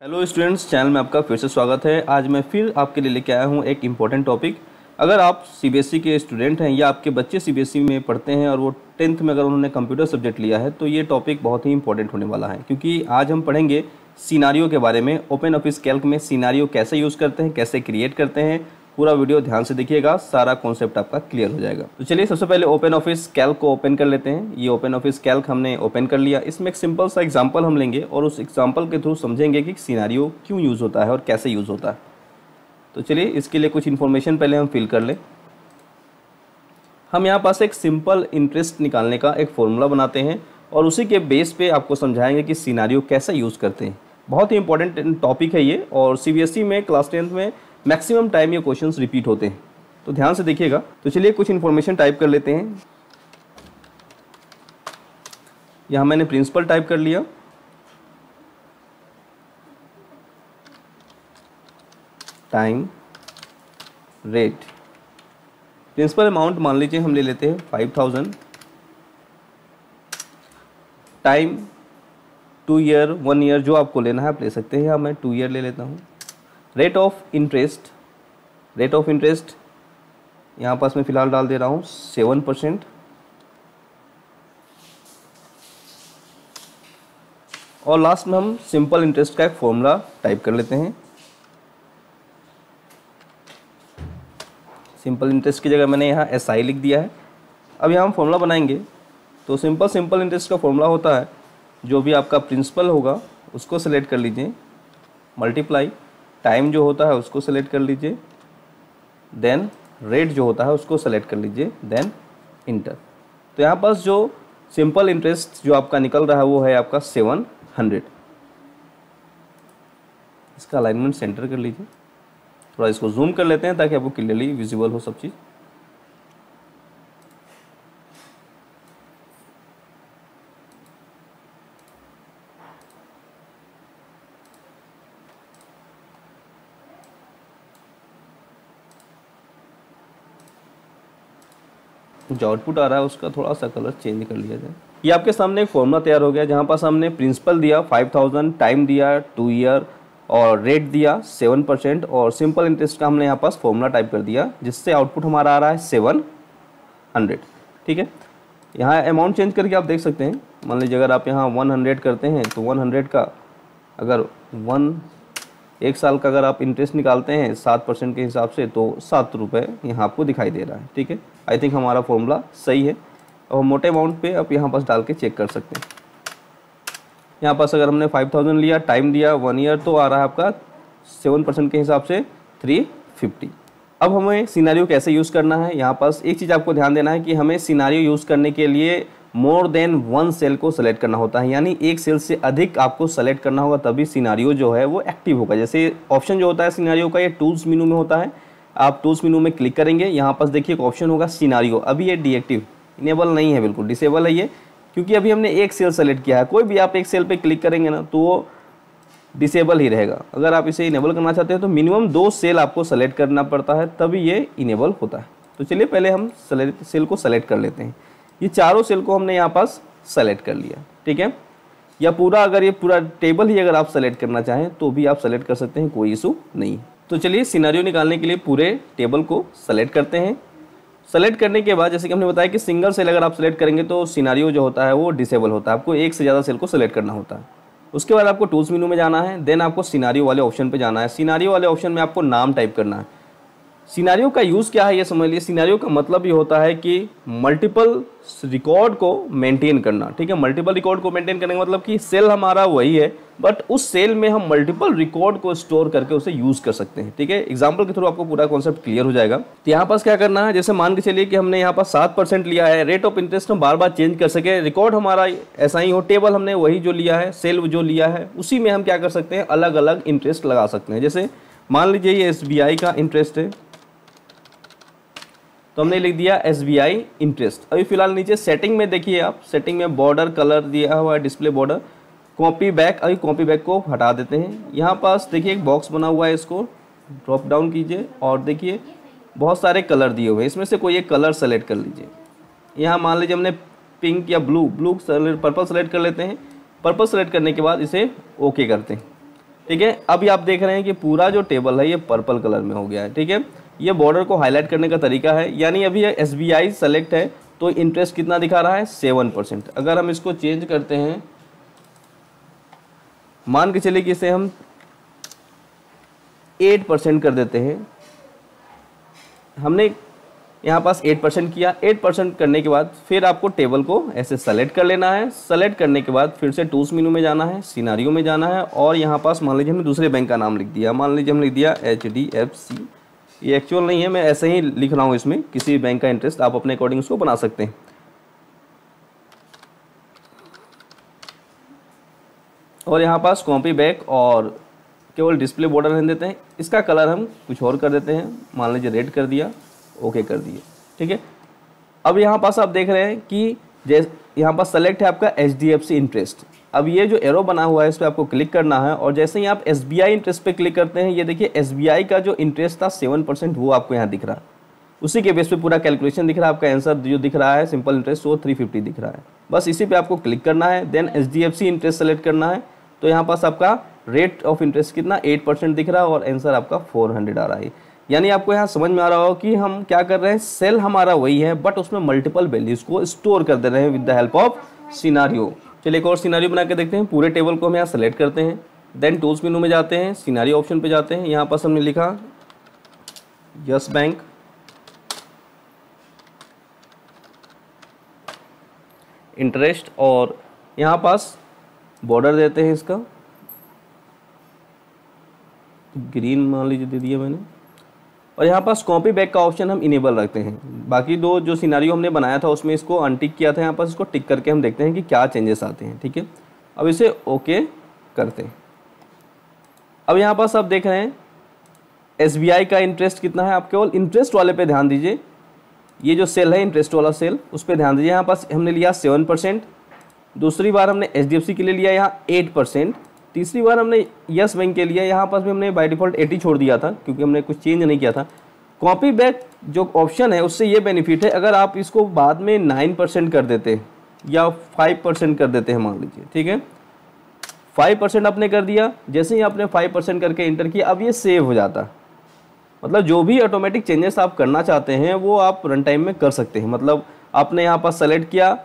Hello students, channel में आपका फिर से स्वागत है। आज मैं फिर आपके लिए लेके आया हूँ एक इम्पॉर्टेंट टॉपिक। अगर आप सीबीएसई के स्टूडेंट हैं या आपके बच्चे सीबीएसई में पढ़ते हैं और वो 10th में अगर उन्होंने कंप्यूटर सब्जेक्ट लिया है तो ये टॉपिक बहुत ही इंपॉर्टेंट होने वाला है, क्योंकि आज हम पढ़ेंगे सिनारियो के बारे में। ओपन ऑफिस कैल्क में सिनारियो कैसे यूज़ करते हैं, कैसे क्रिएट करते हैं। पूरा वीडियो ध्यान से देखिएगा, सारा कॉन्सेप्ट आपका क्लियर हो जाएगा। तो चलिए सबसे पहले ओपन ऑफिस कैल्क को ओपन कर लेते हैं। ये ओपन ऑफिस कैल्क हमने ओपन कर लिया। इसमें एक सिंपल सा एग्जांपल हम लेंगे और उस एग्जांपल के थ्रू समझेंगे कि सिनेरियो क्यों यूज़ होता है और कैसे यूज़ होता है। तो चलिए इसके लिए कुछ इन्फॉर्मेशन पहले हम फिल कर लें। हम यहाँ पास एक सिंपल इंटरेस्ट निकालने का एक फॉर्मूला बनाते हैं और उसी के बेस पे आपको समझाएंगे कि सिनेरियो कैसे यूज़ करते हैं। बहुत ही इंपॉर्टेंट टॉपिक है ये, और सीबीएसई में क्लास 10th में मैक्सिमम टाइम ये क्वेश्चंस रिपीट होते हैं, तो ध्यान से देखिएगा। तो चलिए कुछ इन्फॉर्मेशन टाइप कर लेते हैं। यहाँ मैंने प्रिंसिपल टाइप कर लिया, टाइम, रेट, प्रिंसिपल अमाउंट मान लीजिए हम ले लेते हैं 5000, टाइम 2 ईयर 1 ईयर जो आपको लेना है आप ले सकते हैं, या मैं 2 ईयर ले लेता हूँ। Rate of interest, rate of interest यहाँ पास मैं फ़िलहाल डाल दे रहा हूँ 7%। और लास्ट में हम सिंपल इंटरेस्ट का एक फॉर्मूला टाइप कर लेते हैं। सिंपल इंटरेस्ट की जगह मैंने यहाँ SI लिख दिया है। अब यहाँ हम फॉर्मूला बनाएंगे। तो सिंपल इंटरेस्ट का फॉर्मूला होता है, जो भी आपका प्रिंसिपल होगा उसको सेलेक्ट कर लीजिए, मल्टीप्लाई टाइम जो होता है उसको सेलेक्ट कर लीजिए, देन रेट जो होता है उसको सेलेक्ट कर लीजिए, देन इंटर। तो यहाँ पास जो सिंपल इंटरेस्ट जो आपका निकल रहा है वो है आपका 700। इसका अलाइनमेंट सेंटर कर लीजिए। थोड़ा इसको जूम कर लेते हैं ताकि आपको क्लियरली विजिबल हो सब चीज़। जो आउटपुट आ रहा है उसका थोड़ा सा कलर चेंज कर लिया जाए। ये आपके सामने एक फॉर्मूला तैयार हो गया, जहाँ पास हमने प्रिंसिपल दिया 5000, टाइम दिया 2 ईयर और रेट दिया 7% और सिंपल इंटरेस्ट का हमने यहाँ पास फॉर्मूला टाइप कर दिया, जिससे आउटपुट हमारा आ रहा है 700। ठीक है, यहाँ अमाउंट चेंज करके आप देख सकते हैं। मान लीजिए अगर आप यहाँ 100 करते हैं तो 100 का अगर 1 साल का अगर आप इंटरेस्ट निकालते हैं 7% के हिसाब से तो 7 रुपये यहाँ आपको दिखाई दे रहा है। ठीक है, आई थिंक हमारा फॉर्मूला सही है। और मोटे अमाउंट पे आप यहाँ पास डाल के चेक कर सकते हैं। यहाँ पास अगर हमने 5000 लिया, टाइम दिया 1 ईयर, तो आ रहा है आपका 7% के हिसाब से 350। अब हमें सिनेरियो कैसे यूज़ करना है, यहाँ पास एक चीज़ आपको ध्यान देना है कि हमें सिनेरियो यूज़ करने के लिए मोर देन 1 सेल को सेलेक्ट करना होता है, यानी एक सेल से अधिक आपको सेलेक्ट करना होगा, तभी सिनेरियो जो है वो एक्टिव होगा। जैसे ऑप्शन जो होता है सिनेरियो का, ये टूल्स मेनू में होता है। आप टूल्स मेनू में क्लिक करेंगे, यहाँ पास देखिए एक ऑप्शन होगा सिनेरियो। अभी ये डीएक्टिव, इनेबल नहीं है, बिल्कुल डिसेबल है ये, क्योंकि अभी हमने एक सेल सेलेक्ट किया है। कोई भी आप एक सेल पे क्लिक करेंगे ना तो वो डिसेबल ही रहेगा। अगर आप इसे इनेबल करना चाहते हैं तो मिनिमम 2 सेल आपको सेलेक्ट करना पड़ता है, तभी ये इनेबल होता है। तो चलिए पहले हम सेल को सेलेक्ट कर लेते हैं। ये चारों सेल को हमने यहाँ पास सेलेक्ट कर लिया। ठीक है, या पूरा अगर ये पूरा टेबल ही अगर आप सेलेक्ट करना चाहें तो भी आप सेलेक्ट कर सकते हैं, कोई इशू नहीं। तो चलिए सिनेरियो निकालने के लिए पूरे टेबल को सेलेक्ट करते हैं। सेलेक्ट करने के बाद जैसे कि हमने बताया कि सिंगल सेल अगर आप सेलेक्ट करेंगे तो सिनेरियो जो होता है वो डिसेबल होता है। आपको एक से ज़्यादा सेल को सेलेक्ट करना होता है। उसके बाद आपको टूल्स मेनू में जाना है, देन आपको सिनेरियो वाले ऑप्शन पे जाना है। सिनेरियो वाले ऑप्शन में आपको नाम टाइप करना है। सिनेरियो का यूज़ क्या है ये समझ लीजिए। सिनेरियो का मतलब ये होता है कि मल्टीपल रिकॉर्ड को मेंटेन करना। ठीक है, मल्टीपल रिकॉर्ड को मेंटेन करने का मतलब कि सेल हमारा वही है, बट उस सेल में हम मल्टीपल रिकॉर्ड को स्टोर करके उसे यूज़ कर सकते हैं। ठीक है, एग्जांपल के थ्रू आपको पूरा कॉन्सेप्ट क्लियर हो जाएगा। तो यहाँ पास क्या करना है, जैसे मान के चलिए कि हमने यहाँ पास 7% लिया है। रेट ऑफ इंटरेस्ट हम बार बार चेंज कर सके, रिकॉर्ड हमारा ऐसा ही हो, टेबल हमने वही जो लिया है, सेल जो लिया है उसी में हम क्या कर सकते हैं, अलग अलग इंटरेस्ट लगा सकते हैं। जैसे मान लीजिए ये SBI का इंटरेस्ट है, तो हमने लिख दिया SBI इंटरेस्ट। अभी फिलहाल नीचे सेटिंग में देखिए आप, सेटिंग में बॉर्डर कलर दिया हुआ है, डिस्प्ले बॉर्डर, कॉपी बैक। अभी कॉपी बैक को हटा देते हैं। यहाँ पास देखिए एक बॉक्स बना हुआ है, इसको ड्रॉप डाउन कीजिए और देखिए बहुत सारे कलर दिए हुए हैं, इसमें से कोई एक कलर सेलेक्ट कर लीजिए। यहाँ मान लीजिए हमने पिंक या ब्लू पर्पल सेलेक्ट कर लेते हैं। पर्पल सेलेक्ट करने के बाद इसे ओके करते हैं। ठीक है। अभी आप देख रहे हैं कि पूरा जो टेबल है ये पर्पल कलर में हो गया है। ठीक है, ये बॉर्डर को हाईलाइट करने का तरीका है, यानी अभी ये SBI सेलेक्ट है तो इंटरेस्ट कितना दिखा रहा है 7%। अगर हम इसको चेंज करते हैं, मान के चलिए कि इसे हम 8% कर देते हैं। हमने यहाँ पास 8% किया। 8% करने के बाद फिर आपको टेबल को ऐसे सेलेक्ट कर लेना है। सेलेक्ट करने के बाद फिर से टूल्स मेनू में जाना है, सिनारियो में जाना है, और यहाँ पास मान लीजिए हमने दूसरे बैंक का नाम लिख दिया। मान लीजिए हम लिख दिया HDFC। ये एक्चुअल नहीं है, मैं ऐसे ही लिख रहा हूँ, इसमें किसी बैंक का इंटरेस्ट आप अपने अकॉर्डिंग उसको बना सकते हैं। और यहाँ पास कॉपी बैक और केवल डिस्प्ले बॉर्डर रहने देते हैं। इसका कलर हम कुछ और कर देते हैं, मान लीजिए रेड कर दिया, ओके कर दिए। ठीक है, अब यहाँ पास आप देख रहे हैं कि जैसे यहाँ पास सेलेक्ट है आपका HDFC इंटरेस्ट। अब ये जो एरो बना हुआ है इस पर आपको क्लिक करना है, और जैसे ही आप SBI इंटरेस्ट पे क्लिक करते हैं, ये देखिए SBI का जो इंटरेस्ट था 7% वो आपको यहाँ दिख रहा है। उसी के बेस पे पूरा कैलकुलेशन दिख रहा है। आपका आंसर जो दिख रहा है सिंपल इंटरेस्ट वो 350 दिख रहा है। बस इसी पे आपको क्लिक करना है, देन HDFC इंटरेस्ट सेलेक्ट करना है। तो यहाँ पास आपका रेट ऑफ इंटरेस्ट कितना 8% दिख रहा है, और आंसर आपका 400 आ रहा है। यानी आपको यहाँ समझ में आ रहा हो कि हम क्या कर रहे हैं, सेल हमारा वही है बट उसमें मल्टीपल वैल्यूज को स्टोर कर दे रहे हैं with the help of scenario. चलिए एक और सिनारियो बना के देखते हैं। पूरे टेबल को हम यहाँ सेलेक्ट करते हैं, देन टूल्स मेनू में जाते हैं, सिनारियो ऑप्शन पे जाते हैं। यहाँ पास हमने लिखा यस बैंक, इंटरेस्ट, और यहाँ पास बॉर्डर देते हैं, इसका ग्रीन मान लीजिए दे दिया मैंने। और यहाँ पास कॉपी बैक का ऑप्शन हम इनेबल रखते हैं। बाकी दो जो सिनारियो हमने बनाया था उसमें इसको अनटिक किया था, यहाँ पास इसको टिक करके हम देखते हैं कि क्या चेंजेस आते हैं। ठीक है, अब इसे ओके करते हैं। अब यहाँ पास आप देख रहे हैं SBI का इंटरेस्ट कितना है। आप केवल इंटरेस्ट वाले पे ध्यान दीजिए, ये जो सेल है इंटरेस्ट वाला सेल उस पर ध्यान दीजिए। यहाँ पास हमने लिया 7%, दूसरी बार हमने HDFC के लिए लिया यहाँ 8%, तीसरी बार हमने यस बैंक के लिए यहाँ पास भी हमने बाय डिफ़ॉल्ट 80 छोड़ दिया था क्योंकि हमने कुछ चेंज नहीं किया था। कॉपी बैक जो ऑप्शन है उससे ये बेनिफिट है, अगर आप इसको बाद में 9% कर देते या 5% कर देते हैं मान लीजिए, ठीक है 5% आपने कर दिया, जैसे ही आपने 5% करके इंटर किया अब ये सेव हो जाता। मतलब जो भी ऑटोमेटिक चेंजेस आप करना चाहते हैं वो आप रन टाइम में कर सकते हैं। मतलब आपने यहाँ पास सेलेक्ट किया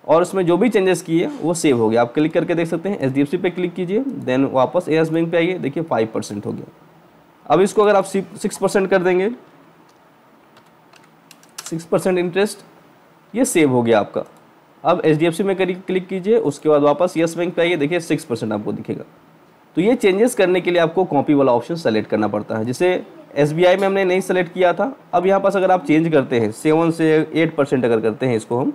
और उसमें जो भी चेंजेस किए वो सेव हो गया। आप क्लिक करके देख सकते हैं, HDFC पे क्लिक कीजिए, देन वापस यस बैंक पे आइए, देखिए 5% हो गया। अब इसको अगर आप 6% कर देंगे, 6% इंटरेस्ट, ये सेव हो गया आपका। अब HDFC में क्लिक कीजिए, उसके बाद वापस यस बैंक पे आइए, देखिए 6% आपको दिखेगा। तो ये चेंजेस करने के लिए आपको कॉपी वाला ऑप्शन सेलेक्ट करना पड़ता है, जिसे SBI में हमने नहीं सेलेक्ट किया था। अब यहाँ पास अगर आप चेंज करते हैं 7 से 8% अगर करते हैं, इसको हम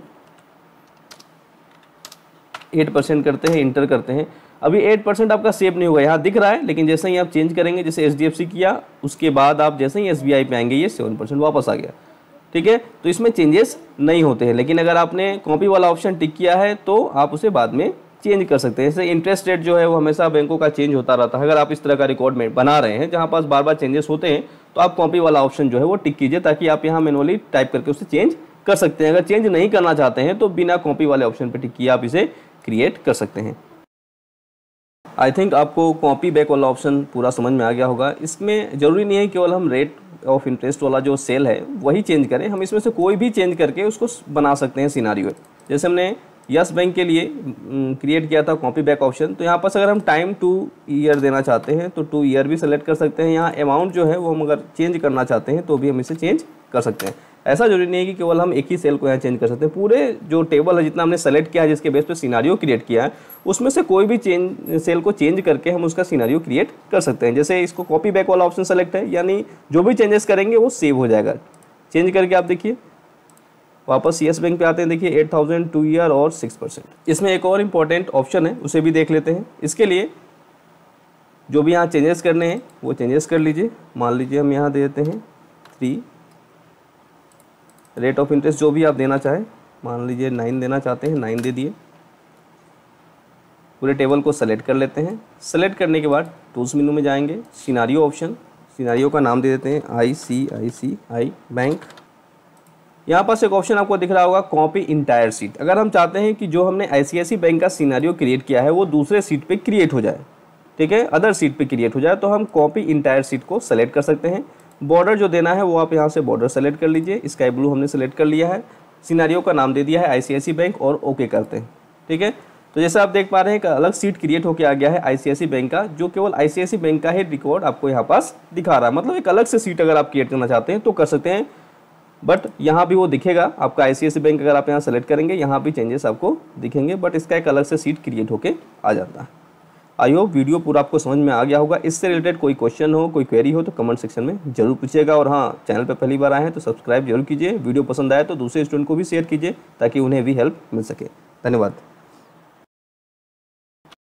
8% करते हैं, इंटर करते हैं, अभी 8% आपका सेव नहीं हुआ, यहाँ दिख रहा है, लेकिन जैसे ही आप चेंज करेंगे, जैसे HDFC किया उसके बाद आप जैसे ही SBI पे आएंगे ये 7% वापस आ गया। ठीक है, तो इसमें चेंजेस नहीं होते हैं, लेकिन अगर आपने कॉपी वाला ऑप्शन टिक किया है तो आप उसे बाद में चेंज कर सकते हैं। जैसे इंटरेस्ट रेट जो है वो हमेशा बैंकों का चेंज होता रहता है। अगर आप इस तरह का रिकॉर्ड में बना रहे हैं जहाँ पास बार बार चेंजेस होते हैं तो आप कॉपी वाला ऑप्शन जो है वो टिक कीजिए, ताकि आप यहाँ मैनुअली टाइप करके उसे चेंज कर सकते हैं। अगर चेंज नहीं करना चाहते हैं तो बिना कॉपी वाले ऑप्शन पर टिक किए आप इसे क्रिएट कर सकते हैं। आई थिंक आपको कॉपी बैक वाला ऑप्शन पूरा समझ में आ गया होगा। इसमें ज़रूरी नहीं है केवल हम रेट ऑफ इंटरेस्ट वाला जो सेल है वही चेंज करें, हम इसमें से कोई भी चेंज करके उसको बना सकते हैं सिनारियो। जैसे हमने यस बैंक के लिए क्रिएट किया था कॉपी बैक ऑप्शन, तो यहाँ पर अगर हम टाइम 2 ईयर देना चाहते हैं तो 2 ईयर भी सेलेक्ट कर सकते हैं। यहाँ अमाउंट जो है वो हम अगर चेंज करना चाहते हैं तो भी हम इसे चेंज कर सकते हैं। ऐसा जरूरी नहीं है कि केवल हम एक ही सेल को यहाँ चेंज कर सकते हैं। पूरे जो टेबल है जितना हमने सेलेक्ट किया है, जिसके बेस पे सिनारियो क्रिएट किया है, उसमें से कोई भी सेल को चेंज करके हम उसका सिनारियो क्रिएट कर सकते हैं। जैसे इसको कॉपी बैक वाला ऑप्शन सेलेक्ट है, यानी जो भी चेंजेस करेंगे वो सेव हो जाएगा। चेंज करके आप देखिए वापस यस बैंक पे आते हैं, देखिए 8000 2 ईयर और 6%। इसमें एक और इम्पॉर्टेंट ऑप्शन है, उसे भी देख लेते हैं। इसके लिए जो भी यहाँ चेंजेस करने हैं वो चेंजेस कर लीजिए। मान लीजिए हम यहाँ दे देते हैं 3, रेट ऑफ इंटरेस्ट जो भी आप देना चाहें, मान लीजिए 9 देना चाहते हैं, 9 दे दिए। पूरे टेबल को सेलेक्ट कर लेते हैं। सेलेक्ट करने के बाद टूल्स मेनू में जाएंगे, सिनारियो ऑप्शन, सिनारियो का नाम दे देते हैं ICICI बैंक। यहाँ पास एक ऑप्शन आपको दिख रहा होगा कॉपी इंटायर सीट। अगर हम चाहते हैं कि जो हमने ICICI बैंक का सिनारियो क्रिएट किया है वो दूसरे सीट पे क्रिएट हो जाए, ठीक है, अदर सीट पे क्रिएट हो जाए तो हम कॉपी इंटायर सीट को सेलेक्ट कर सकते हैं। बॉर्डर जो देना है वो आप यहाँ से बॉर्डर सेलेक्ट कर लीजिए, स्काई ब्लू हमने सेलेक्ट कर लिया है, सिनेरियो का नाम दे दिया है ICICI बैंक और ओके करते हैं। ठीक है, तो जैसे आप देख पा रहे हैं एक अलग सीट क्रिएट होकर आ गया है ICICI बैंक का, जो केवल ICICI बैंक का ही रिकॉर्ड आपको यहाँ पास दिखा रहा है। मतलब एक अलग से सीट अगर आप क्रिएट करना चाहते हैं तो कर सकते हैं, बट यहाँ भी वो दिखेगा आपका ICICI बैंक। अगर आप यहाँ सेलेक्ट करेंगे यहाँ भी चेंजेस आपको दिखेंगे, बट इसका एक अलग से सीट क्रिएट होके आ जाता है। आई होप वीडियो पूरा आपको समझ में आ गया होगा। इससे रिलेटेड कोई क्वेश्चन हो, कोई क्वेरी हो तो कमेंट सेक्शन में जरूर पूछिएगा। और हाँ, चैनल पर पहली बार आए हैं तो सब्सक्राइब जरूर कीजिए। वीडियो पसंद आए तो दूसरे स्टूडेंट को भी शेयर कीजिए ताकि उन्हें भी हेल्प मिल सके। धन्यवाद।